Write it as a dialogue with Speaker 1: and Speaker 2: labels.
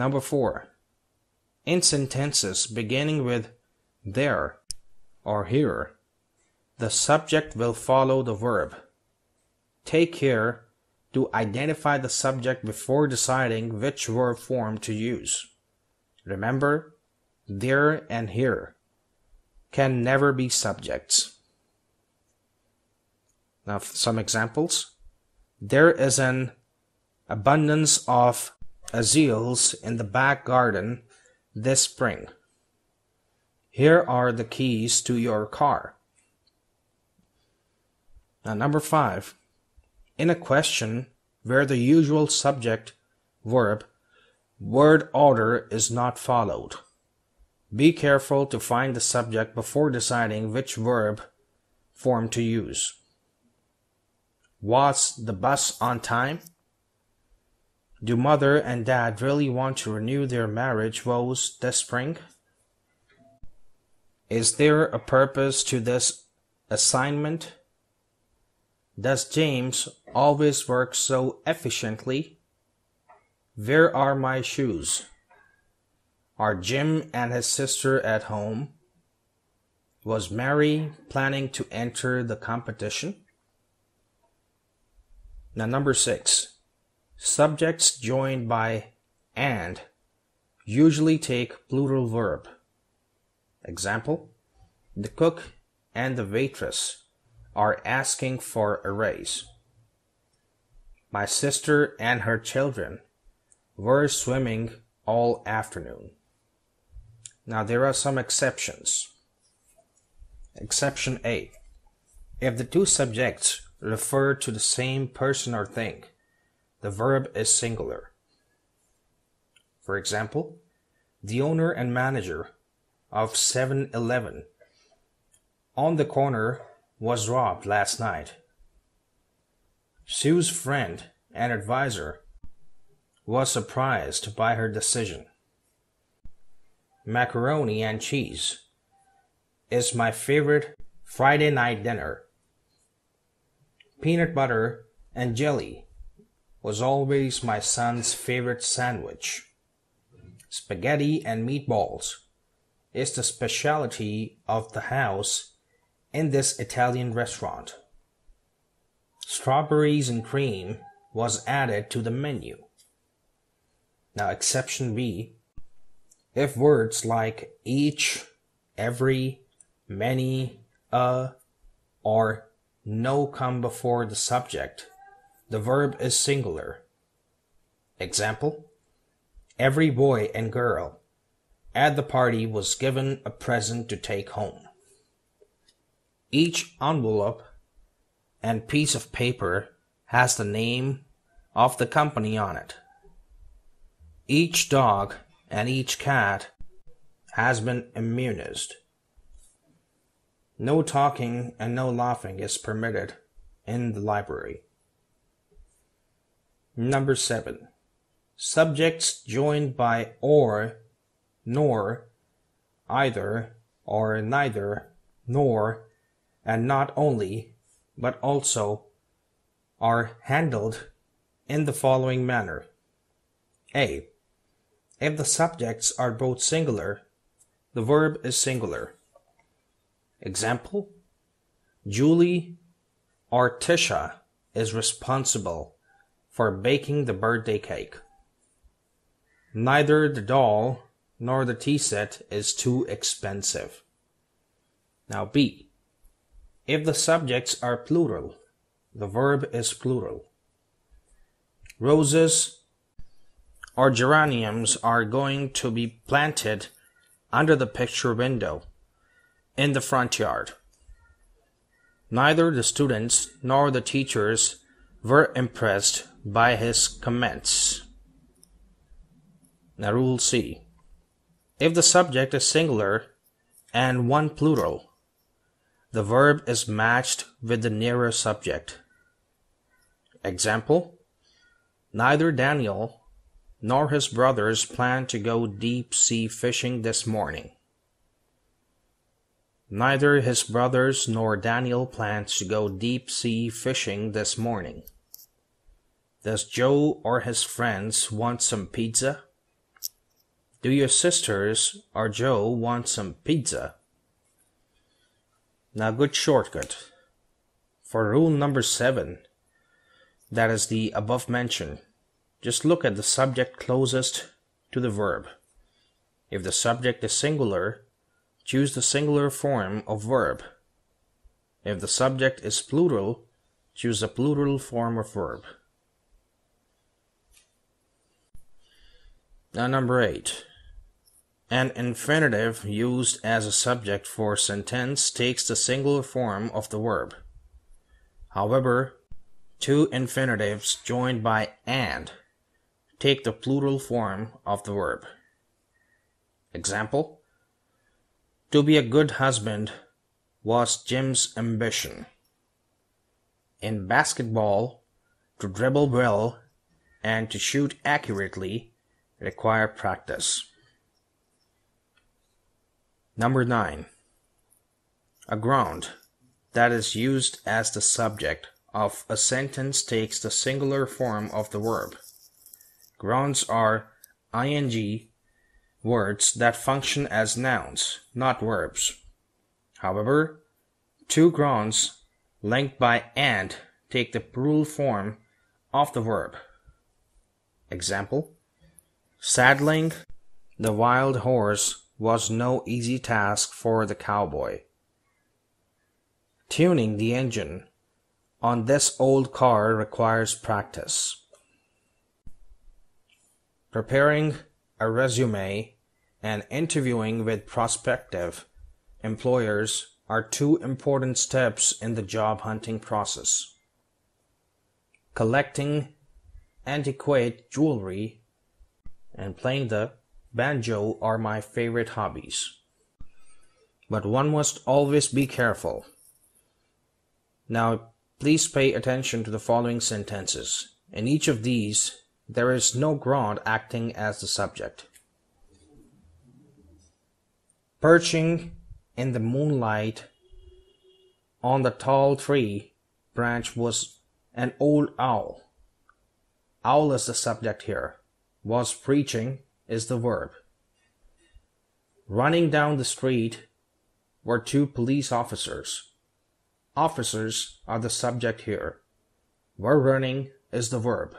Speaker 1: Number 4. In sentences beginning with there or here, the subject will follow the verb. Take care to identify the subject before deciding which verb form to use. Remember, there and here can never be subjects. Now, some examples. There is an abundance of azaleas in the back garden this spring. Here are the keys to your car. Now, number 5. In a question where the usual subject, verb, word order is not followed, be careful to find the subject before deciding which verb form to use. Was the bus on time? Do mother and dad really want to renew their marriage vows this spring? Is there a purpose to this assignment? Does James always work so efficiently? Where are my shoes? Are Jim and his sister at home? Was Mary planning to enter the competition? Now, number 6. Subjects joined by and usually take plural verb. Example, the cook and the waitress are asking for a raise. My sister and her children were swimming all afternoon. Now, there are some exceptions. Exception A. If the two subjects refer to the same person or thing, the verb is singular. For example, the owner and manager of 7-Eleven on the corner was robbed last night. Sue's friend and advisor was surprised by her decision. Macaroni and cheese is my favorite Friday night dinner. Peanut butter and jelly was always my son's favorite sandwich. Spaghetti and meatballs is the specialty of the house in this Italian restaurant. Strawberries and cream was added to the menu. Now, exception B. If words like each, every, many, or no come before the subject, the verb is singular. Example, every boy and girl at the party was given a present to take home. Each envelope and piece of paper has the name of the company on it. Each dog and each cat has been immunized. No talking and no laughing is permitted in the library. Number 7. Subjects joined by or, nor, either, or neither, nor, and not only, but also, are handled in the following manner. A. If the subjects are both singular, the verb is singular. Example, Julie or Tisha is responsible for baking the birthday cake. Neither the doll nor the tea set is too expensive. Now B. If the subjects are plural, the verb is plural. Roses or geraniums are going to be planted under the picture window in the front yard. Neither the students nor the teachers were impressed by his comments. Now, rule C. If the subject is singular and one plural, the verb is matched with the nearer subject. Example, neither Daniel nor his brothers plan to go deep-sea fishing this morning. Neither his brothers nor Daniel plans to go deep-sea fishing this morning. Does Joe or his friends want some pizza? Do your sisters or Joe want some pizza? Now, good shortcut. For rule number 7, that is the above mentioned, just look at the subject closest to the verb. If the subject is singular, choose the singular form of verb. If the subject is plural, choose the plural form of verb. Now, number 8. An infinitive used as a subject for a sentence takes the singular form of the verb. However, two infinitives joined by and take the plural form of the verb. Example: to be a good husband was Jim's ambition. In basketball, to dribble well and to shoot accurately require practice. Number 9. A ground that is used as the subject of a sentence takes the singular form of the verb. Grounds are ing words that function as nouns, not verbs. However, two grounds linked by and take the plural form of the verb. Example: saddling the wild horse was no easy task for the cowboy. Tuning the engine on this old car requires practice. Preparing a resume and interviewing with prospective employers are two important steps in the job hunting process. Collecting antiquated jewelry and playing the banjo are my favorite hobbies. But one must always be careful. Now, please pay attention to the following sentences. In each of these, there is no ground acting as the subject. Perching in the moonlight on the tall tree branch was an old owl. Owl is the subject here. Was preaching is the verb. Running down the street were two police officers. Officers are the subject here. Were running is the verb.